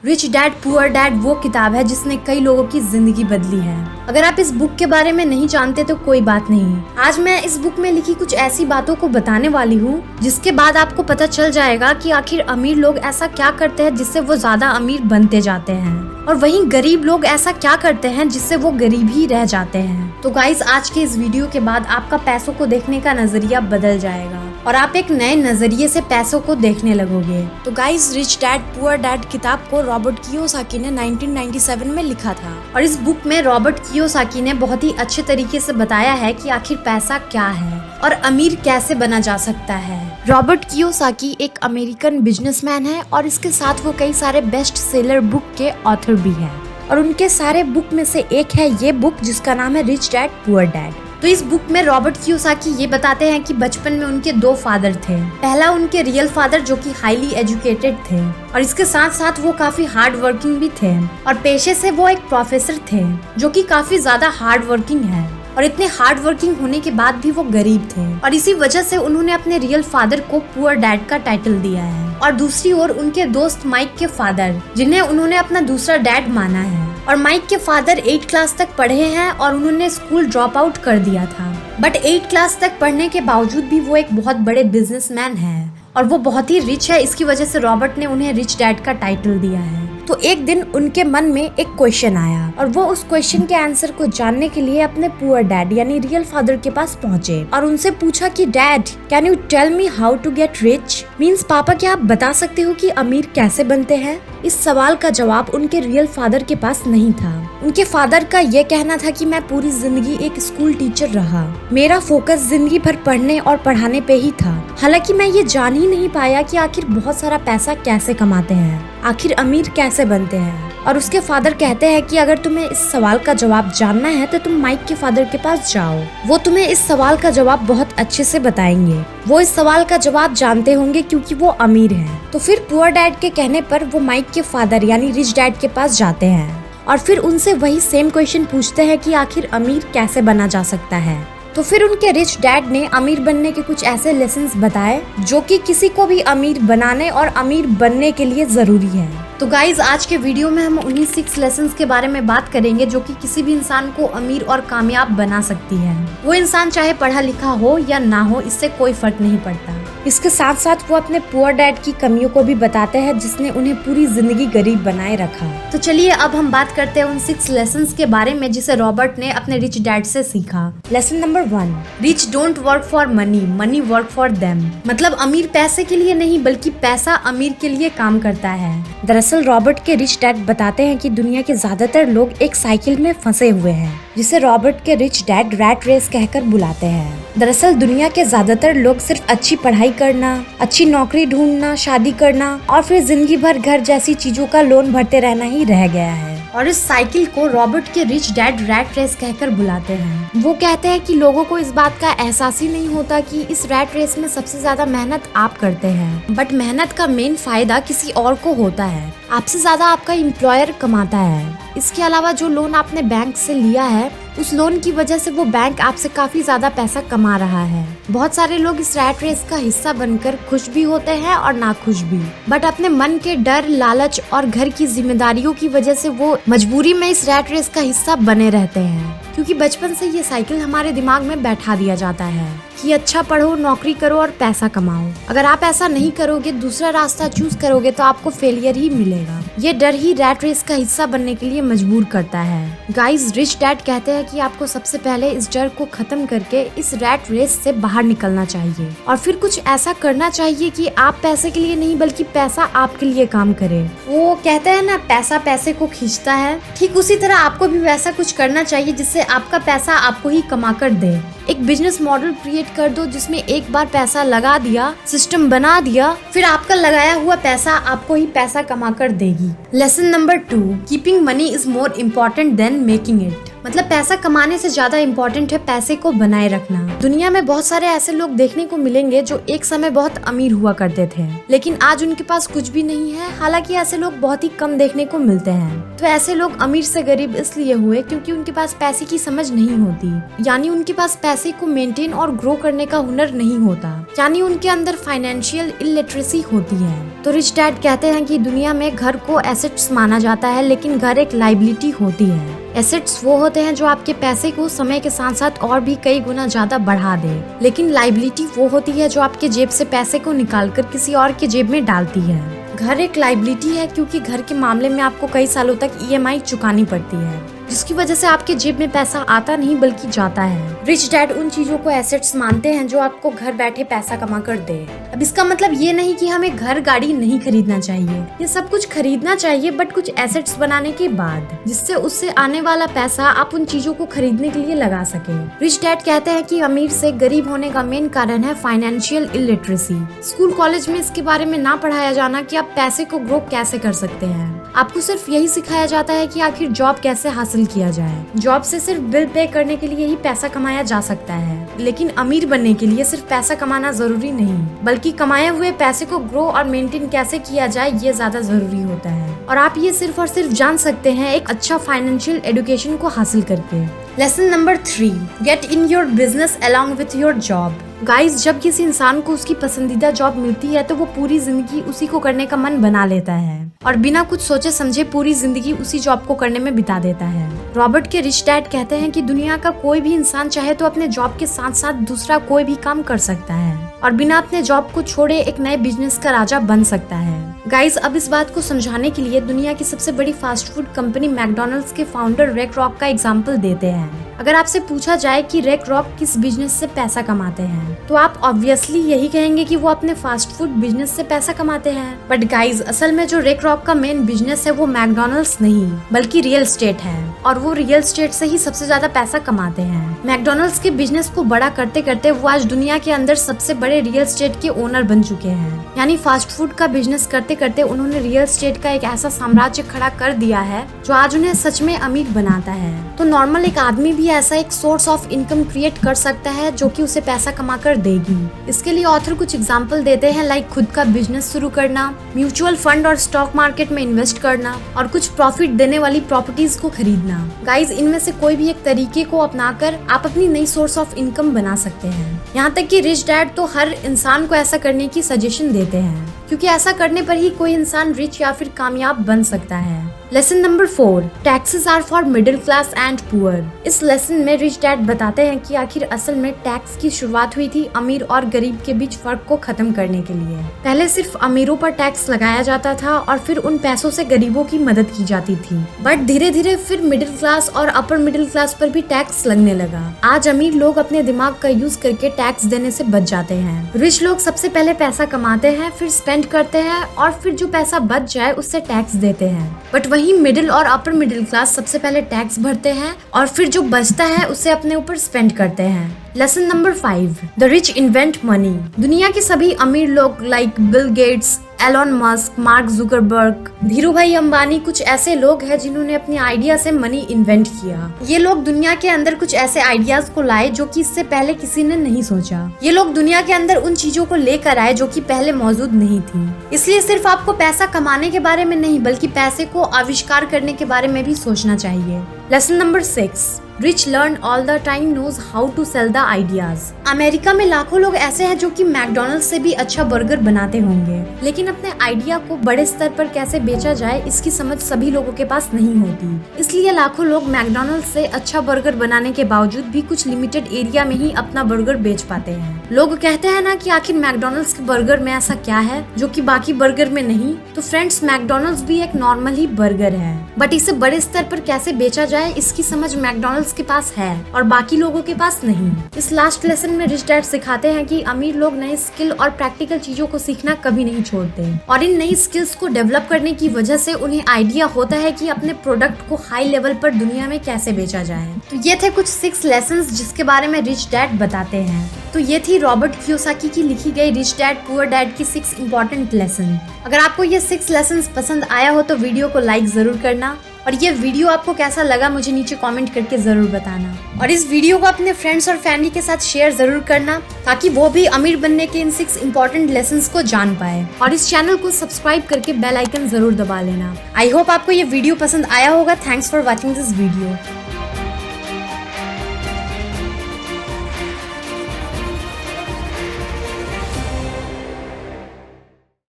Rich dad poor dad वो किताब है जिसने कई लोगों की जिंदगी बदली है। अगर आप इस बुक के बारे में नहीं जानते तो कोई बात नहीं, आज मैं इस बुक में लिखी कुछ ऐसी बातों को बताने वाली हूँ जिसके बाद आपको पता चल जाएगा कि आखिर अमीर लोग ऐसा क्या करते हैं जिससे वो ज्यादा अमीर बनते जाते हैं, और वहीं गरीब लोग ऐसा क्या करते हैं जिससे वो गरीब ही रह जाते हैं। तो गाइस, आज के इस वीडियो के बाद आपका पैसों को देखने का नजरिया बदल जाएगा और आप एक नए नजरिए से पैसों को देखने लगोगे। तो guys, rich dad poor dad किताब को रॉबर्ट कियोसाकी ने 1997 में लिखा था, और इस बुक में रॉबर्ट कियोसाकी ने बहुत ही अच्छे तरीके से बताया है कि आखिर पैसा क्या है और अमीर कैसे बना जा सकता है। रॉबर्ट कियोसाकी एक अमेरिकन बिजनेसमैन है और इसके साथ वो कई सारे बेस्ट सेलर बुक के ऑथर भी है, और उनके सारे बुक में से एक है ये बुक जिसका नाम है रिच डैड पुअर डैड। तो इस बुक में रॉबर्ट कियोसाकी ये बताते हैं कि बचपन में उनके दो फादर थे। पहला उनके रियल फादर जो कि हाईली एजुकेटेड थे, और इसके साथ साथ वो काफी हार्ड वर्किंग भी थे, और पेशे से वो एक प्रोफेसर थे जो कि काफी ज्यादा हार्ड वर्किंग है, और इतने हार्ड वर्किंग होने के बाद भी वो गरीब थे, और इसी वजह से उन्होंने अपने रियल फादर को पुअर डैड का टाइटल दिया है। और दूसरी ओर उनके दोस्त माइक के फादर, जिन्हें उन्होंने अपना दूसरा डैड माना है, और माइक के फादर 8 क्लास तक पढ़े हैं और उन्होंने स्कूल ड्रॉप आउट कर दिया था, बट 8 क्लास तक पढ़ने के बावजूद भी वो एक बहुत बड़े बिजनेसमैन है और वो बहुत ही रिच है। इसकी वजह से रॉबर्ट ने उन्हें रिच डैड का टाइटल दिया है। तो एक दिन उनके मन में एक क्वेश्चन आया और वो उस क्वेश्चन के आंसर को जानने के लिए अपने पुअर डैड यानी रियल फादर के पास पहुँचे और उनसे पूछा कि dad, can you tell me how to get rich? Means पापा, क्या आप बता सकते हो कि अमीर कैसे बनते हैं? इस सवाल का जवाब उनके रियल फादर के पास नहीं था। उनके फादर का ये कहना था कि मैं पूरी जिंदगी एक स्कूल टीचर रहा, मेरा फोकस जिंदगी भर पढ़ने और पढ़ाने पे ही था। हालांकि मैं ये जान ही नहीं पाया कि आखिर बहुत सारा पैसा कैसे कमाते हैं, आखिर अमीर कैसे बनते हैं। और उसके फादर कहते हैं कि अगर तुम्हें इस सवाल का जवाब जानना है तो तुम माइक के फादर के पास जाओ, वो तुम्हें इस सवाल का जवाब बहुत अच्छे से बताएंगे। वो इस सवाल का जवाब जानते होंगे क्योंकि वो अमीर हैं। तो फिर पुअर डैड के कहने पर वो माइक के फादर यानी रिच डैड के पास जाते हैं और फिर उनसे वही सेम क्वेश्चन पूछते हैं कि आखिर अमीर कैसे बना जा सकता है। तो फिर उनके रिच डैड ने अमीर बनने के कुछ ऐसे लेसन्स बताए जो कि किसी को भी अमीर बनाने और अमीर बनने के लिए जरूरी है। तो गाइज, आज के वीडियो में हम उन्हीं 6 लेसन्स के बारे में बात करेंगे जो कि किसी भी इंसान को अमीर और कामयाब बना सकती है। वो इंसान चाहे पढ़ा लिखा हो या ना हो, इससे कोई फर्क नहीं पड़ता। इसके साथ साथ वो अपने पुअर डैड की कमियों को भी बताते हैं जिसने उन्हें पूरी जिंदगी गरीब बनाए रखा। तो चलिए अब हम बात करते हैं उन 6 लेसन्स के बारे में जिसे रॉबर्ट ने अपने रिच डैड से सीखा। Lesson number 1, rich don't work for money, money work for them. मतलब अमीर पैसे के लिए नहीं बल्कि पैसा अमीर के लिए काम करता है। दरअसल रॉबर्ट के रिच डैड बताते हैं कि दुनिया के ज्यादातर लोग एक साइकिल में फंसे हुए हैं जिसे रॉबर्ट के रिच डैड रैट रेस कहकर बुलाते हैं। दरअसल दुनिया के ज्यादातर लोग सिर्फ अच्छी पढ़ाई करना, अच्छी नौकरी ढूंढना, शादी करना और फिर जिंदगी भर घर जैसी चीजों का लोन भरते रहना ही रह गया है, और इस साइकिल को रॉबर्ट के रिच डैड रैट रेस कहकर बुलाते हैं। वो कहते हैं कि लोगों को इस बात का एहसास ही नहीं होता कि इस रैट रेस में सबसे ज्यादा मेहनत आप करते हैं, बट मेहनत का मेन फायदा किसी और को होता है। आपसे ज्यादा आपका एम्प्लॉयर कमाता है। इसके अलावा जो लोन आपने बैंक से लिया है, उस लोन की वजह से वो बैंक आपसे काफी ज्यादा पैसा कमा रहा है। बहुत सारे लोग इस रैट रेस का हिस्सा बनकर खुश भी होते हैं और नाखुश भी, बट अपने मन के डर, लालच और घर की जिम्मेदारियों की वजह से वो मजबूरी में इस रैट रेस का हिस्सा बने रहते हैं, क्योंकि बचपन से ये साइकिल हमारे दिमाग में बैठा दिया जाता है कि अच्छा पढ़ो, नौकरी करो और पैसा कमाओ। अगर आप ऐसा नहीं करोगे, दूसरा रास्ता चूज करोगे तो आपको फेलियर ही मिलेगा। ये डर ही रैट रेस का हिस्सा बनने के लिए मजबूर करता है। गाइस, रिच डैड कहते हैं कि आपको सबसे पहले इस डर को खत्म करके इस रैट रेस से बाहर निकलना चाहिए और फिर कुछ ऐसा करना चाहिए कि आप पैसे के लिए नहीं बल्कि पैसा आपके लिए काम करे। वो कहते हैं ना, पैसा पैसे को खींचता है, ठीक उसी तरह आपको भी वैसा कुछ करना चाहिए जिससे आपका पैसा आपको ही कमा कर दे। एक बिजनेस मॉडल क्रिएट कर दो जिसमें एक बार पैसा लगा दिया, सिस्टम बना दिया, फिर आपका लगाया हुआ पैसा आपको ही पैसा कमा कर देगी। Lesson number 2, keeping money is more important then making it. मतलब पैसा कमाने से ज्यादा इम्पोर्टेंट है पैसे को बनाए रखना। दुनिया में बहुत सारे ऐसे लोग देखने को मिलेंगे जो एक समय बहुत अमीर हुआ करते थे, लेकिन आज उनके पास कुछ भी नहीं है। हालांकि ऐसे लोग बहुत ही कम देखने को मिलते हैं। तो ऐसे लोग अमीर से गरीब इसलिए हुए क्योंकि उनके पास पैसे की समझ नहीं होती, यानी उनके पास पैसे को मेंटेन और ग्रो करने का हुनर नहीं होता, यानी उनके अंदर फाइनेंशियल इलिटरेसी होती है। तो रिच डैड कहते हैं कि दुनिया में घर को एसेट्स माना जाता है, लेकिन घर एक लायबिलिटी होती है। एसेट्स वो होते हैं जो आपके पैसे को समय के साथ साथ और भी कई गुना ज्यादा बढ़ा दे, लेकिन लायबिलिटी वो होती है जो आपके जेब से पैसे को निकालकर किसी और के जेब में डालती है। घर एक लायबिलिटी है क्योंकि घर के मामले में आपको कई सालों तक EMI चुकानी पड़ती है, जिसकी वजह से आपके जेब में पैसा आता नहीं बल्कि जाता है। रिच डैड उन चीजों को एसेट्स मानते हैं जो आपको घर बैठे पैसा कमा कर दे। अब इसका मतलब ये नहीं कि हमें घर गाड़ी नहीं खरीदना चाहिए, ये सब कुछ खरीदना चाहिए, बट कुछ एसेट्स बनाने के बाद, जिससे उससे आने वाला पैसा आप उन चीजों को खरीदने के लिए लगा सके। रिच डैड कहते हैं कि अमीर से गरीब होने का मेन कारण है फाइनेंशियल इलिटरेसी। स्कूल कॉलेज में इसके बारे में ना पढ़ाया जाना कि आप पैसे को ग्रो कैसे कर सकते हैं। आपको सिर्फ यही सिखाया जाता है कि आखिर जॉब कैसे हासिल किया जाए। जॉब से सिर्फ बिल पे करने के लिए ही पैसा कमाया जा सकता है, लेकिन अमीर बनने के लिए सिर्फ पैसा कमाना जरूरी नहीं, बल्कि कमाए हुए पैसे को ग्रो और मेंटेन कैसे किया जाए ये ज्यादा जरूरी होता है। और आप ये सिर्फ और सिर्फ जान सकते हैं एक अच्छा फाइनेंशियल एजुकेशन को हासिल करके। Lesson number 3, get in your business along with your job. Guys, जब किसी इंसान को उसकी पसंदीदा जॉब मिलती है तो वो पूरी जिंदगी उसी को करने का मन बना लेता है और बिना कुछ सोचे समझे पूरी जिंदगी उसी जॉब को करने में बिता देता है। रॉबर्ट के रिच डैड कहते हैं कि दुनिया का कोई भी इंसान चाहे तो अपने जॉब के साथ साथ दूसरा कोई भी काम कर सकता है और बिना अपने जॉब को छोड़े एक नए बिजनेस का राजा बन सकता है। गाइस, अब इस बात को समझाने के लिए दुनिया की सबसे बड़ी फास्ट फूड कंपनी मैकडॉनल्ड्स के फाउंडर रेक रॉक का एग्जाम्पल देते हैं। अगर आपसे पूछा जाए कि रेक रॉक किस बिजनेस से पैसा कमाते हैं, तो आप ऑब्वियसली यही कहेंगे कि वो अपने फास्ट फूड बिजनेस से पैसा कमाते हैं। बट गाइज, असल में जो रेक रॉक का मेन बिजनेस है वो मैकडॉनल्ड्स नहीं बल्कि रियल एस्टेट है, और वो रियल एस्टेट से ही सबसे ज्यादा पैसा कमाते हैं। मैकडॉनल्ड्स के बिजनेस को बड़ा करते करते वो आज दुनिया के अंदर सबसे बड़े रियल एस्टेट के ओनर बन चुके हैं। यानी फास्ट फूड का बिजनेस करते करते उन्होंने रियल एस्टेट का एक ऐसा साम्राज्य खड़ा कर दिया है जो आज उन्हें सच में अमीर बनाता है। तो नॉर्मल एक आदमी भी ऐसा एक सोर्स ऑफ इनकम क्रिएट कर सकता है जो कि उसे पैसा कमा कर देगी। इसके लिए ऑथर कुछ एग्जांपल देते हैं, लाइक खुद का बिजनेस शुरू करना, म्यूचुअल फंड और स्टॉक मार्केट में इन्वेस्ट करना और कुछ प्रॉफिट देने वाली प्रॉपर्टीज को खरीदना। गाइज, इनमें से कोई भी एक तरीके को अपनाकर आप अपनी नई सोर्स ऑफ इनकम बना सकते हैं। यहाँ तक कि रिच डैड तो हर इंसान को ऐसा करने की सजेशन देते हैं, क्योंकि ऐसा करने पर ही कोई इंसान रिच या फिर कामयाब बन सकता है। Lesson number 4, taxes are for middle class and poor. इस लेसन में रिच डैड बताते हैं कि आखिर असल में टैक्स की शुरुआत हुई थी अमीर और गरीब के बीच फर्क को खत्म करने के लिए। पहले सिर्फ अमीरों पर टैक्स लगाया जाता था और फिर उन पैसों से गरीबों की मदद की जाती थी, बट धीरे धीरे फिर मिडिल क्लास और अपर मिडिल क्लास पर भी टैक्स लगने लगा। आज अमीर लोग अपने दिमाग का यूज करके टैक्स देने से बच जाते हैं। रिच लोग सबसे पहले पैसा कमाते हैं, फिर स्पेंड करते हैं और फिर जो पैसा बच जाए उससे टैक्स देते हैं। बट वही मिडिल और अपर मिडिल क्लास सबसे पहले टैक्स भरते हैं और फिर जो बचता है उसे अपने ऊपर स्पेंड करते हैं। Lesson number 5, the rich invent money. दुनिया के सभी अमीर लोग like Bill Gates, Elon Musk, Mark Zuckerberg, Dhirubhai Ambani कुछ ऐसे लोग हैं जिन्होंने अपनी आइडिया से मनी इन्वेंट किया। ये लोग दुनिया के अंदर कुछ ऐसे आइडियाज को लाए जो कि इससे पहले किसी ने नहीं सोचा। ये लोग दुनिया के अंदर उन चीजों को लेकर आए जो कि पहले मौजूद नहीं थी। इसलिए सिर्फ आपको पैसा कमाने के बारे में नहीं बल्कि पैसे को आविष्कार करने के बारे में भी सोचना चाहिए। Lesson number 6, rich learn all the time knows how to sell the ideas. America में लाखों लोग ऐसे हैं जो कि मैकडॉनल्ड्स से भी अच्छा बर्गर बनाते होंगे, लेकिन अपने आइडिया को बड़े स्तर पर कैसे बेचा जाए इसकी समझ सभी लोगों के पास नहीं होती। इसलिए लाखों लोग मैकडॉनल्ड्स से अच्छा बर्गर बनाने के बावजूद भी कुछ लिमिटेड एरिया में ही अपना बर्गर बेच पाते हैं। लोग कहते हैं ना कि आखिर मैकडॉनल्ड्स के बर्गर में ऐसा क्या है जो कि बाकी बर्गर में नहीं। तो फ्रेंड्स, मैकडॉनल्ड्स भी एक नॉर्मल ही बर्गर है, बट इसे बड़े स्तर पर कैसे बेचा जाए इसकी समझ मैकडॉनल्ड्स के पास है और बाकी लोगों के पास नहीं। इस लास्ट लेसन में रिच डैड सिखाते हैं कि अमीर लोग नए स्किल और प्रैक्टिकल चीजों को सीखना कभी नहीं छोड़ते और इन नई स्किल्स को डेवलप करने की वजह से उन्हें आइडिया होता है कि अपने प्रोडक्ट को हाई लेवल पर दुनिया में कैसे बेचा जाए। तो ये थे कुछ 6 लेसन्स जिसके बारे में रिच डैड बताते हैं। तो ये थी रॉबर्ट कियोसाकी की लिखी गई रिच डैड पुअर डैड की 6 इम्पोर्टेंट लेसन। अगर आपको ये 6 लेसन्स पसंद आया हो तो वीडियो को लाइक जरूर करना और ये वीडियो आपको कैसा लगा मुझे नीचे कमेंट करके जरूर बताना। और इस वीडियो को अपने फ्रेंड्स और फैमिली के साथ शेयर जरूर करना ताकि वो भी अमीर बनने के इन 6 इंपॉर्टेंट लेसन्स को जान पाए। और इस चैनल को सब्सक्राइब करके बेल आइकन जरूर दबा लेना। आई होप आपको ये वीडियो पसंद आया होगा। Thanks for watching this video.